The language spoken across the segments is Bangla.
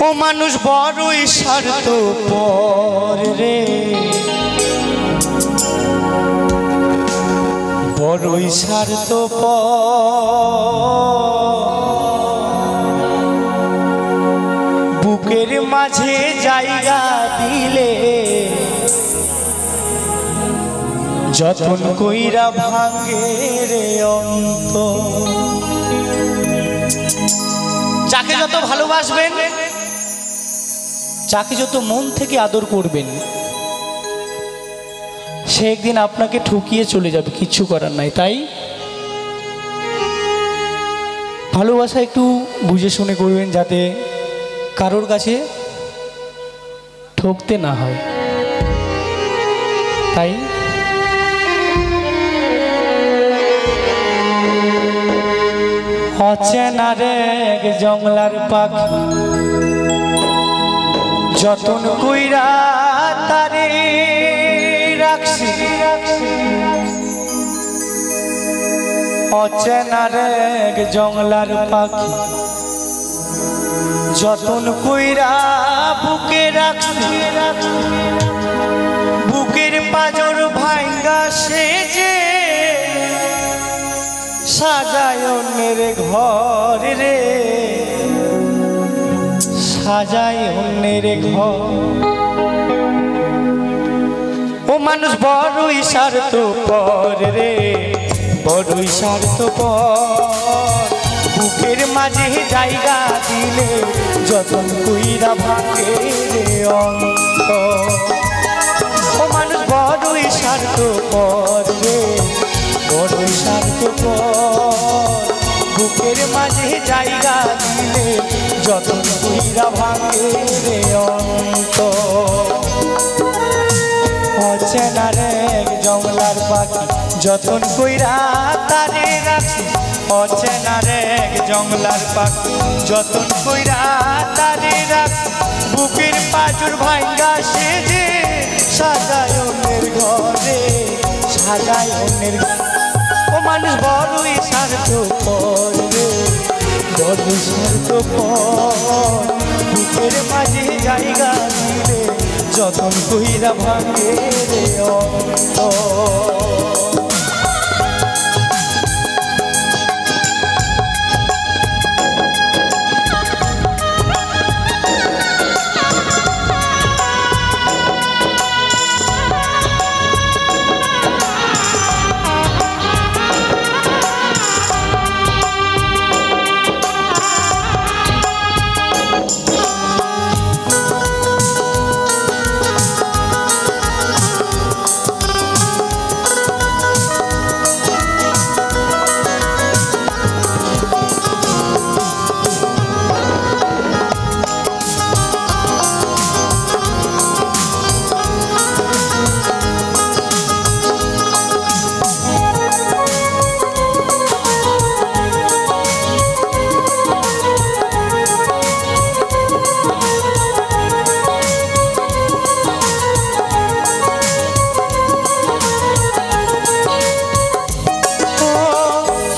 ও মানুষ বড়ই স্বার্থপর রে, বড়ই স্বার্থপর। বুকের মাঝে জায়গা দিলে যতন কইরা ভাঙে রে অন্তর। যাকে যত ভালোবাসবেন, যাকে যত মন থেকে আদর করবেন, সে একদিন আপনাকে ঠকিয়ে চলে যাবে, কিচ্ছু করার নাই। তাই ভালোবাসা একটু বুঝে শুনে করবেন, যাতে কারোর কাছে ঠকতে না হয়। তাই অচেনার এক জংলার পাখি যতন কইরা তারে রাখছি, অচেনার এক জংলার পাখি যতন কইরা বুকে রাখছি। বুকের পাজর ভাঙ্গা সেজে সাজায় অন্যের ঘর রে, সাজায় অন্যের ঘর। ও মানুষ বড়ই স্বার্থপর রে, বড়ই স্বার্থপর। বুকের মাঝে জায়গা দিলে যতন কইরা ভাঙে রে অন্তর। ও মানুষ বড়ই স্বার্থপর রে, বড়ই স্বার্থপর। বুকের মাঝে জায়গা দিলে যতন কইরা ভাঙে রে অন্তর। অচেনার এক জংলার পাখি যতন কইরা তারে রাখছি, অচেনার এক জংলার পাখি যতন কইরা তারে রাখছি। বুকের পাজর ভাঙ্গা সেজে সাজায় অন্যের ঘরে, সাজায় অন্যের ঘরে। ও মানুষ বড়ই স্বার্থপর রে, বড়ই স্বার্থপর। বুকের মাঝে জায়গা দিলে যতন কইরা ভাঙে রে অন্তর।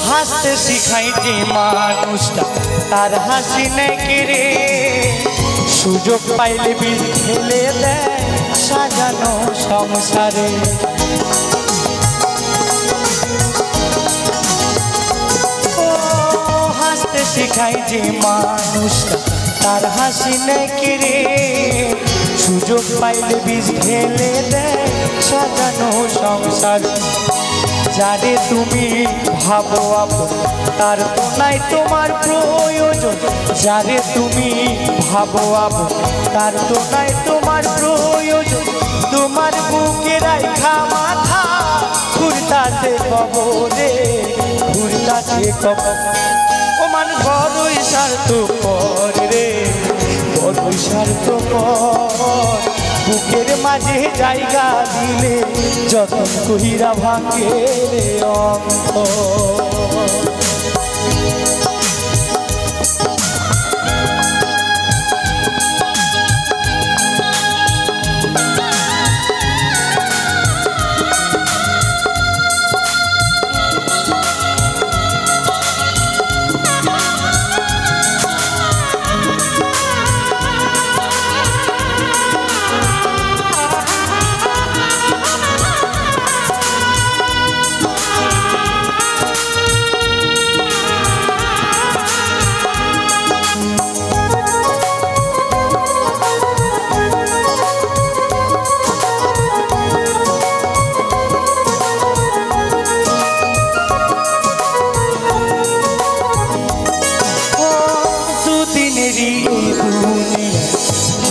হাসতে শিখাই যে মানুষটা তার হাসি নাকি রে, সুযোগ পাইলে বিষ ঢেলে দেয় সাজানো সংসারে। ও হাসতে শিখাই যে মানুষটা তার হাসি নাকি রে, সুযোগ পাইলে বিষ ঢেলে দেয় সাজানো সংসার। যারে তুমি ভাবো আপন তার তো নাই তোমার প্রয়োজন, যারে তুমি ভাবো আপন তার তো নাই তোমার প্রয়োজন। তোমার বুকে রাখা মাথা ঘুরতাছে কবরে, ঘুরতাছে কবর। ও মানুষ বড়ই স্বার্থপর রে, বড়ই স্বার্থপর। বুকের মাঝে জায়গা দিলে যতন কইরা ভাঙে রে অন্তর।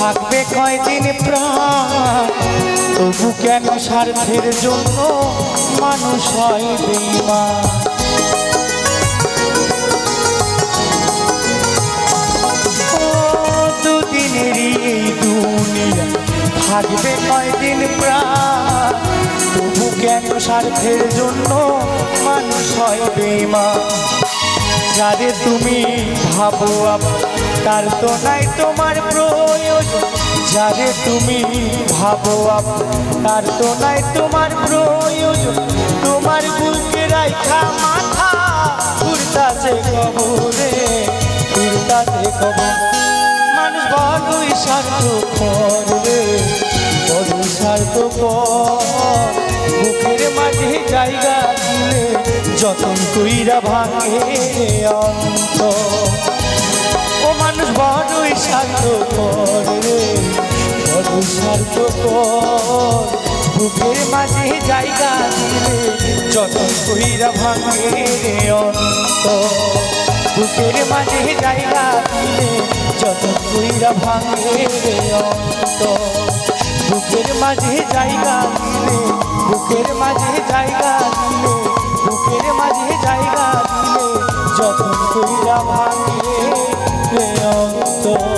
থাকবে কয়দিন প্রাণ, তবু কেন স্বার্থের জন্য মানুষ হয় বেঈমান। দুদিনেরই এই দুনিয়া থাকবে কয়দিন প্রাণ, তবু কেন স্বার্থের জন্য মানুষ হয় বেঈমান। যারে তুমি ভাবো তার তো নাই তোমার প্রয়োজন, যারে তুমি ভাবো তার তো নাই তোমার প্রয়োজন। তোমার বুকে রাইখা মাথা ঘুরতাছে কবরে, ঘুরতাছে কবর। মানুষ বড়ই স্বার্থপর রে, বড় স্বার্থপর। বুকের মাঝে জায়গা দিলে যতন কইরা ভাঙে অন্তর। ও মানুষ বড়ই স্বার্থপর রে, বড় স্বার্থপর। বুকের মাঝে জায়গা দিলে যতন কইরা ভাঙে অন্তর। বুকের মাঝে জায়গা দিলে যতন কইরা ভাঙে অন্তর। বুকের মাঝে জায়গা দিলে, বুকের মাঝে জায়গা দিলে, বুকের মাঝে জায়গা দিলে যতন কইরা ভাঙে অন্তর।